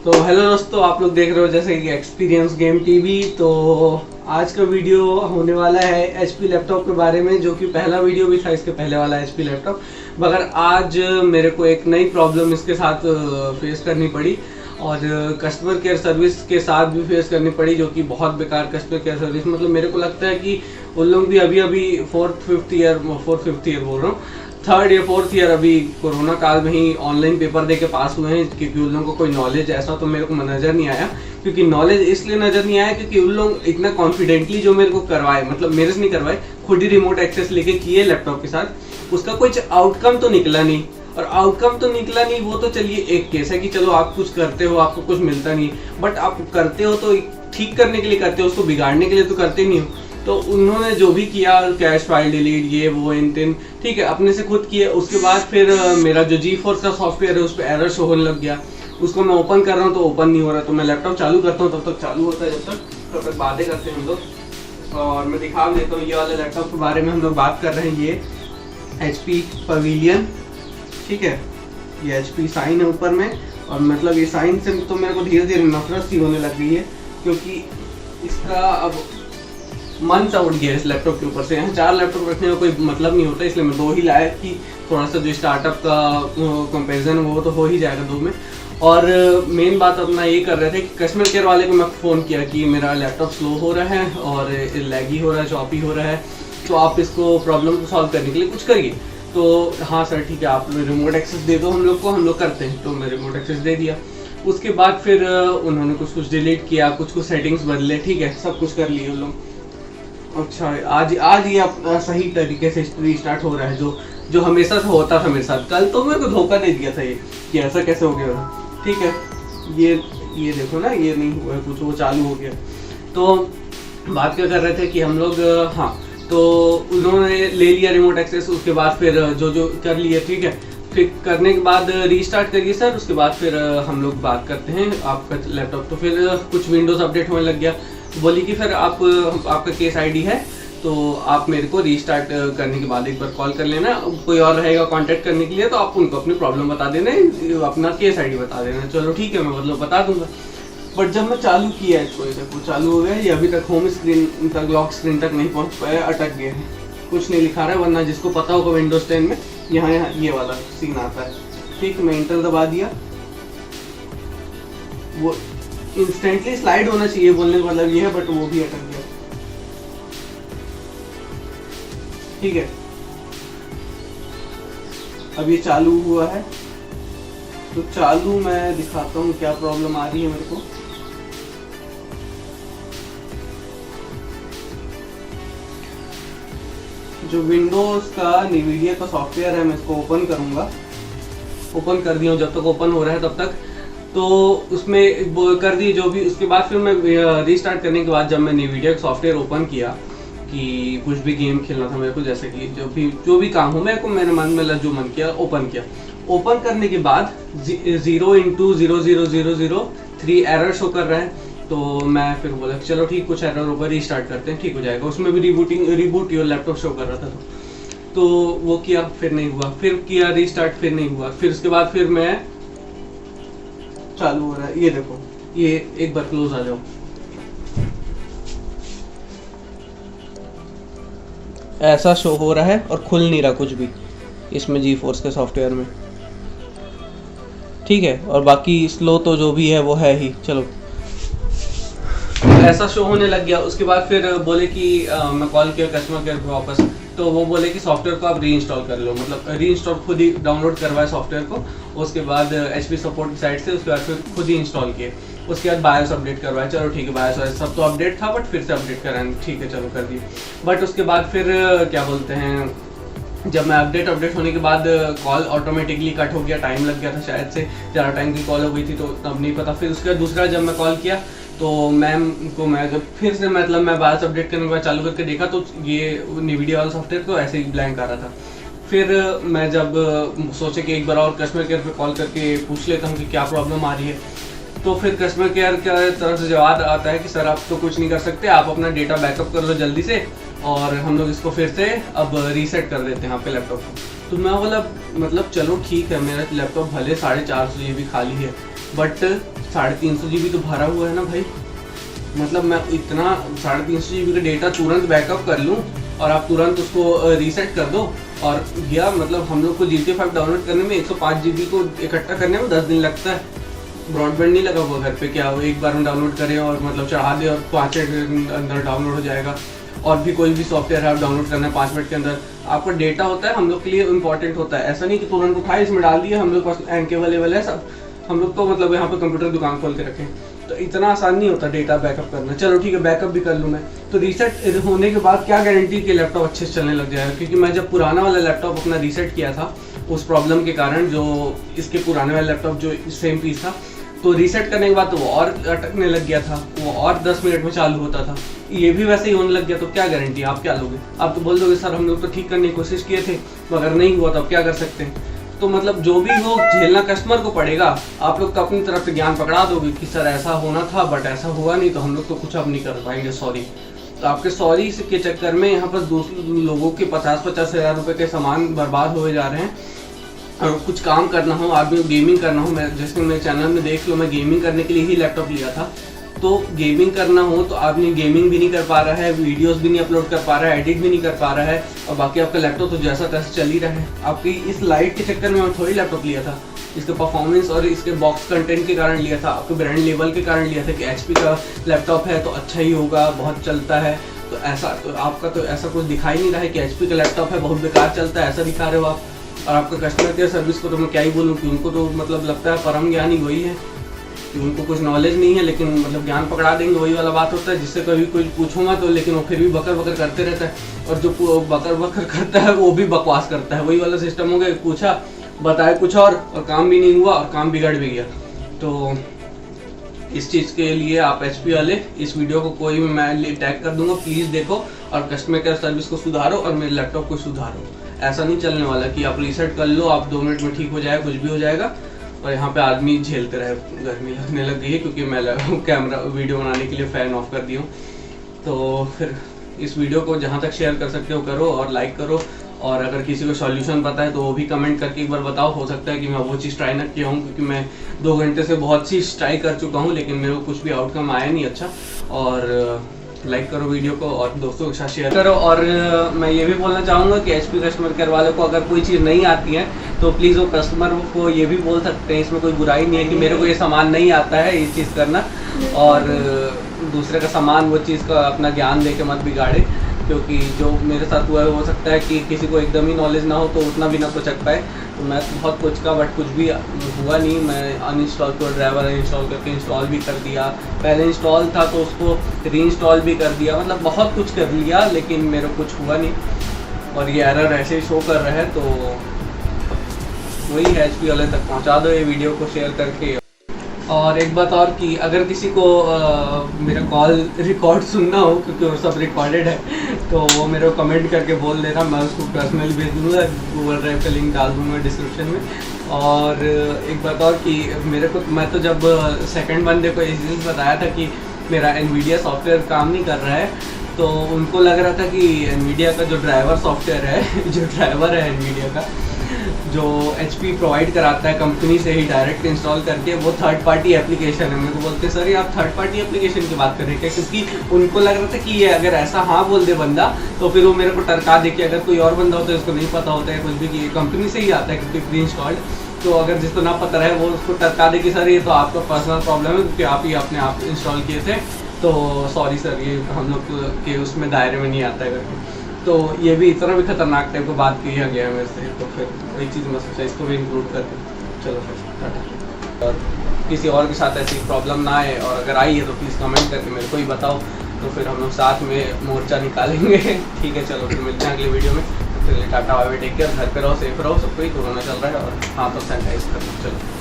तो हेलो दोस्तों, आप लोग देख रहे हो जैसे कि एक्सपीरियंस गेम टीवी। तो आज का वीडियो होने वाला है एचपी लैपटॉप के बारे में, जो कि पहला वीडियो भी था इसके पहले वाला एचपी लैपटॉप। मगर आज मेरे को एक नई प्रॉब्लम इसके साथ फेस करनी पड़ी और कस्टमर केयर सर्विस के साथ भी फेस करनी पड़ी, जो कि बहुत बेकार कस्टमर केयर सर्विस। मतलब मेरे को लगता है कि उन लोग भी अभी फोर्थ फिफ्थ ईयर बोल रहा हूँ, थर्ड या फोर्थ ईयर अभी कोरोना काल में ही ऑनलाइन पेपर दे के पास हुए हैं, क्योंकि उन लोगों को कोई नॉलेज ऐसा तो मेरे को नज़र नहीं आया। क्योंकि नॉलेज इसलिए नज़र नहीं आया क्योंकि उन लोग इतना कॉन्फिडेंटली जो मेरे को करवाए, मतलब मेरे से नहीं करवाए, खुद ही रिमोट एक्सेस लेके किए लैपटॉप के साथ, उसका कुछ आउटकम तो निकला नहीं। और आउटकम तो निकला नहीं, वो तो चलिए एक केस है कि चलो आप कुछ करते हो, आपको कुछ मिलता नहीं, बट आप करते हो तो ठीक करने के लिए करते हो, उसको बिगाड़ने के लिए तो करते नहीं हो। तो उन्होंने जो भी किया, कैश फाइल डिलीट, ये वो इन तीन, ठीक है, अपने से खुद किए। उसके बाद फिर मेरा जो GeForce का सॉफ्टवेयर है उस पर एरर शो होने लग गया। उसको मैं ओपन कर रहा हूँ तो ओपन नहीं हो रहा, तो मैं लैपटॉप चालू करता हूँ, तब तक चालू होता है, तब तक बातें करते हैं हम लोग। और मैं दिखा देता हूँ ये वाले लैपटॉप के बारे में हम लोग बात कर रहे हैं। ये HP पवेलियन, ठीक है, ये HP साइन है ऊपर में। और मतलब ये साइन से तो मेरे को धीरे धीरे नफरत सी होने लग गई है, क्योंकि इसका अब मन सा उठ गया इस लैपटॉप के ऊपर से। यहाँ 4 लैपटॉप रखने का कोई मतलब नहीं होता, इसलिए मैं 2 ही लाया कि थोड़ा सा जो स्टार्टअप का कंपैरिजन वो तो हो ही जाएगा 2 में। और मेन बात अपना ये कर रहे थे कि कस्टमर केयर वाले को मैं फ़ोन किया कि मेरा लैपटॉप स्लो हो रहा है और लैगी हो रहा है, चॉपी हो रहा है, तो आप इसको प्रॉब्लम को सॉल्व करने के लिए कुछ करिए। तो हाँ सर ठीक है, आप रिमोट एक्सेस दे दो हम लोग को, हम लोग करते हैं। तो मैं रिमोट एक्सेस दे दिया। उसके बाद फिर उन्होंने कुछ डिलीट किया, कुछ सेटिंग्स बदले, ठीक है, सब कुछ कर लिए उन लोग। अच्छा, आज ये अपना सही तरीके से रीस्टार्ट हो रहा है, जो हमेशा से होता था मेरे साथ। कल तो मेरे को धोखा दे दिया था ये कि ऐसा कैसे हो गया, ठीक है। ये देखो ना, ये नहीं हुआ है कुछ, वो चालू हो गया। तो बात क्या कर रहे थे कि हम लोग, हाँ, तो उन्होंने ले लिया रिमोट एक्सेस। उसके बाद फिर जो कर लिए, ठीक है, फिर करने के बाद रीस्टार्ट करिए सर। उसके बाद फिर हम लोग बात करते हैं आपका लैपटॉप। तो फिर कुछ विंडोज़ अपडेट होने लग गया। बोली कि फिर आपका केस ID है, तो आप मेरे को रीस्टार्ट करने के बाद एक बार कॉल कर लेना। कोई और रहेगा कांटेक्ट करने के लिए तो आप उनको अपनी प्रॉब्लम बता देना, अपना केस ID बता देना। चलो ठीक है, मैं मतलब बता दूंगा। बट जब मैं चालू किया इसको, वो चालू हो गया, ये अभी तक होम स्क्रीन तक, लॉक स्क्रीन तक नहीं पहुँच पाया, अटक गए हैं, कुछ नहीं लिखा रहा है। वरना जिसको पता होगा विंडोज 10 में यहाँ ये वाला सीन आता है, ठीक। मैं इंटर दबा दिया, वो इंस्टेंटली स्लाइड होना चाहिए, बोलने का मतलब ये है, बट वो भी अटक गया, ठीक है। अब ये चालू हुआ है, तो चालू मैं दिखाता हूँ क्या प्रॉब्लम आ रही है मेरे को। जो विंडोज का NVIDIA का सॉफ्टवेयर है, मैं इसको ओपन करूंगा। ओपन कर दिया हूँ, जब तक ओपन हो रहा है तब तक तो उसमें कर दी जो भी। उसके बाद फिर मैं रीस्टार्ट करने के बाद जब मैं NVIDIA का सॉफ्टवेयर ओपन किया कि कुछ भी गेम खेलना था मेरे को, जैसे कि जो भी काम हो मेरे को, मेरे मन में जो मन किया ओपन किया। ओपन करने के बाद 0x000003 एरर शो कर रहा है। तो मैं फिर बोला चलो ठीक, कुछ एरर होगा, रीस्टार्ट करते हैं, ठीक हो जाएगा। उसमें भी रिबूट योर लैपटॉप शो कर रहा था, तो वो किया, फिर नहीं हुआ। फिर किया रीस्टार्ट, फिर नहीं हुआ। फिर उसके बाद फिर मैं चालू हो रहा है, ये देखो, ये एक बार क्लोज आ जाओ, ऐसा शो हो रहा है और खुल नहीं रहा कुछ भी इसमें GeForce के सॉफ्टवेयर में, ठीक है। और बाकी स्लो तो जो भी है वो है ही, चलो ऐसा शो होने लग गया। उसके बाद फिर बोले कि मैं कॉल किया कस्टमर केयर पे वापस, तो वो बोले कि सॉफ्टवेयर को आप रीइंस्टॉल कर लो, मतलब रीइंस्टॉल खुद ही डाउनलोड करवाए सॉफ्टवेयर को। उसके बाद HP सपोर्ट की साइट से, उसके बाद फिर खुद ही इंस्टॉल किए। उसके बाद बायोस अपडेट करवाए, चलो ठीक है, बायोस सब तो अपडेट था, बट फिर से अपडेट कराएं, ठीक है, चलो कर दिए। बट उसके बाद फिर क्या बोलते हैं, जब मैं अपडेट होने के बाद कॉल ऑटोमेटिकली कट हो गया, टाइम लग गया था शायद से, ज़्यादा टाइम की कॉल हो गई थी, तो तब नहीं पता। फिर उसके बाद दूसरा जब मैं कॉल किया तो मैम को मैं जब फिर से, मतलब मैं बायोस अपडेट करने के बाद चालू करके देखा तो ये NVIDIA वाला सॉफ्टवेयर तो ऐसे ही ब्लैंक आ रहा था। फिर मैं जब सोचे कि एक बार और कस्टमर केयर पे कॉल करके पूछ लेता हूँ कि क्या प्रॉब्लम आ रही है, तो फिर कस्टमर केयर की तरफ से जवाब आता है कि सर आप तो कुछ नहीं कर सकते, आप अपना डेटा बैकअप कर लो जल्दी से, और हम लोग इसको फिर से अब रीसेट कर देते हैं आपके लैपटॉप को। तो मैं बोला मतलब चलो ठीक है, मेरा लैपटॉप भले 450 GB खाली है, बट 350 GB तो भरा हुआ है ना भाई। मतलब मैं इतना 350 GB का डेटा तुरंत बैकअप कर लूँ और आप तुरंत उसको रीसेट कर दो और गया। मतलब हम लोग को GTA 5 डाउनलोड करने में 105 GB को इकट्ठा करने में 10 दिन लगता है। ब्रॉडबैंड नहीं लगा हुआ घर पे, क्या वो एक बार में डाउनलोड करें और मतलब चढ़ा दे और 5 मिनट के अंदर डाउनलोड हो जाएगा। और भी कोई भी सॉफ्टवेयर है आप डाउनलोड करना है 5 मिनट के अंदर। आपका डेटा होता है हम लोग के लिए इंपॉर्टेंट होता है, ऐसा नहीं कि तुरंत उठाए इसमें डाल दिया। हम लोग पास एंड अवेलेबल है सब, हम लोग तो मतलब यहाँ पे कंप्यूटर दुकान खोल के रखें, तो इतना आसान नहीं होता डेटा बैकअप करना। चलो ठीक है, बैकअप भी कर लूँ मैं। तो रीसेट होने के बाद क्या गारंटी कि लैपटॉप अच्छे से चलने लग जाएगा, क्योंकि मैं जब पुराना वाला लैपटॉप अपना रीसेट किया था उस प्रॉब्लम के कारण, जो इसके पुराने वाले लैपटॉप जो सेम पीस था, तो रीसेट करने के बाद तो वो और अटकने लग गया था, वो और 10 मिनट में चालू होता था। ये भी वैसे ही होने लग गया, तो क्या गारंटी, आप क्या लोगे? आप तो बोल दोगे सर हम लोग तो ठीक करने की कोशिश किए थे मगर नहीं हुआ, तो अब क्या कर सकते हैं। तो मतलब जो भी हो झेलना कस्टमर को पड़ेगा। आप लोग तो अपनी तरफ से ज्ञान पकड़ा दोगे कि सर ऐसा होना था बट ऐसा हुआ नहीं, तो हम लोग तो कुछ अब नहीं कर पाएंगे, सॉरी। तो आपके सॉरी के चक्कर में यहाँ पर दूसरे लोगों के 50-50 हज़ार रुपये के सामान बर्बाद हुए जा रहे हैं। और कुछ काम करना हो, आदमी गेमिंग करना हो, मैं जैसे मेरे चैनल में देख लो, मैं गेमिंग करने के लिए ही लैपटॉप लिया था। तो गेमिंग करना हो तो आदमी गेमिंग भी नहीं कर पा रहा है, वीडियोस भी नहीं अपलोड कर पा रहा है, एडिट भी नहीं कर पा रहा है, और बाकी आपका लैपटॉप तो जैसा तैसा चल ही रहा है। आपकी इस लाइट के चक्कर में मैं थोड़ी लैपटॉप लिया था, इसके परफॉर्मेंस और इसके बॉक्स कंटेंट के कारण लिया था, आपके ब्रांड लेवल के कारण लिया था कि HP का लैपटॉप है तो अच्छा ही होगा, बहुत चलता है। तो ऐसा तो आपका तो ऐसा कुछ दिखाई नहीं रहा है कि HP का लैपटॉप है बहुत बेकार चलता है, ऐसा दिखा रहे हो आप। और आपका कस्टमर केयर सर्विस को तो मैं क्या ही बोलूँ कि उनको तो मतलब लगता है परम ज्ञानी वही है कि उनको कुछ नॉलेज नहीं है, लेकिन मतलब ज्ञान पकड़ा देंगे, वही वाला बात होता है। जिससे कभी कोई पूछूंगा तो लेकिन वो फिर भी बकर बकर करते रहता है, और जो बकर बकर करता है वो भी बकवास करता है। वही वाला सिस्टम हो गया, पूछा बताया कुछ और काम भी नहीं हुआ और काम बिगड़ भी गया। तो इस चीज़ के लिए आप HP वाले इस वीडियो को कोई भी मैं टैग कर दूंगा, प्लीज़ देखो और कस्टमर केयर सर्विस को सुधारो और मेरे लैपटॉप को सुधारो। ऐसा नहीं चलने वाला कि आप रीसेट कर लो, आप 2 मिनट में ठीक हो जाएगा, कुछ भी हो जाएगा और यहाँ पे आदमी झेलते रहे। गर्मी लगने लग गई है क्योंकि मैं कैमरा वीडियो बनाने के लिए फ़ैन ऑफ कर दिया हूँ। तो फिर इस वीडियो को जहाँ तक शेयर कर सकते हो करो और लाइक करो, और अगर किसी को सॉल्यूशन पता है तो वो भी कमेंट करके एक बार बताओ। हो सकता है कि मैं वो चीज़ ट्राई ना किया हूँ, क्योंकि मैं 2 घंटे से बहुत सी ट्राई कर चुका हूँ लेकिन मेरे को कुछ भी आउटकम आया नहीं अच्छा। और लाइक करो वीडियो को और दोस्तों के साथ शेयर करो। और मैं ये भी बोलना चाहूँगा कि HP कस्टमर केयर वालों को अगर कोई चीज़ नहीं आती है तो प्लीज़ वो कस्टमर को ये भी बोल सकते हैं, इसमें कोई बुराई नहीं है कि मेरे को ये सामान नहीं आता है ये चीज़ करना, और दूसरे का सामान वो चीज़ का अपना ज्ञान दे के मत बिगाड़े। क्योंकि जो मेरे साथ हुआ है हो सकता है कि किसी को एकदम ही नॉलेज ना हो तो उतना भी ना पचक पाए। तो मैं बहुत कुछ का बट कुछ भी हुआ नहीं। मैं अनइंस्टॉल को ड्राइवर अनइंस्टॉल करके इंस्टॉल भी कर दिया, पहले इंस्टॉल था तो उसको रीइंस्टॉल भी कर दिया, मतलब बहुत कुछ कर लिया लेकिन मेरे को कुछ हुआ नहीं। और ये एरर ऐसे ही शो कर रहा है, तो वही है HP वाले तक पहुंचा दो ये वीडियो को शेयर करके। और एक बात और कि अगर किसी को मेरा कॉल रिकॉर्ड सुनना हो, क्योंकि वो सब रिकॉर्डेड है, तो वो मेरे को कमेंट करके बोल देना, मैं उसको पर्सनली भेज दूँगा, गूगल ड्राइव का लिंक डाल दूँगा डिस्क्रिप्शन में। और एक बात और कि मेरे को, मैं तो जब सेकंड बंदे को इस चीज़ बताया था कि मेरा NVIDIA सॉफ्टवेयर काम नहीं कर रहा है, तो उनको लग रहा था कि NVIDIA का जो ड्राइवर सॉफ्टवेयर है, जो ड्राइवर है NVIDIA का, जो HP प्रोवाइड कराता है कंपनी से ही डायरेक्ट इंस्टॉल करके, वो थर्ड पार्टी एप्लीकेशन है। मेरे को बोलते सर ये आप थर्ड पार्टी एप्लीकेशन की बात कर रहे हैं, क्योंकि उनको लग रहा था कि ये अगर ऐसा हाँ बोल दे बंदा तो फिर वो मेरे को टरका दे कि अगर कोई और बंदा होता है उसको नहीं पता होता है कुछ भी कि कंपनी से ही आता है क्योंकि प्री इंस्टॉल्ड, तो अगर जिसको ना पता रहे वो उसको टरका दे कि सर ये तो आपका पर्सनल प्रॉब्लम है क्योंकि आप ही अपने आप इंस्टॉल किए थे, तो सॉरी सर ये हम लोग के उसमें दायरे में नहीं आता है करके। तो ये भी इतना भी खतरनाक टाइप को बात किया गया है मेरे से, तो फिर वही चीज़ मैं सोचा इसको भी इंक्लूड करके चलो फिर टाटा। और किसी और के साथ ऐसी प्रॉब्लम ना आए, और अगर आई है तो प्लीज़ कमेंट करके मेरे को ही बताओ, तो फिर हम लोग साथ में मोर्चा निकालेंगे। ठीक है, चलो फिर मिलते हैं अगले वीडियो में। तो टाटा, बाय बाय, टेक केयर, घर पे रहो, सेफ रहो, सबको ही कोरोना चल रहा है और हाथ तो सैनिटाइज करो। चलो।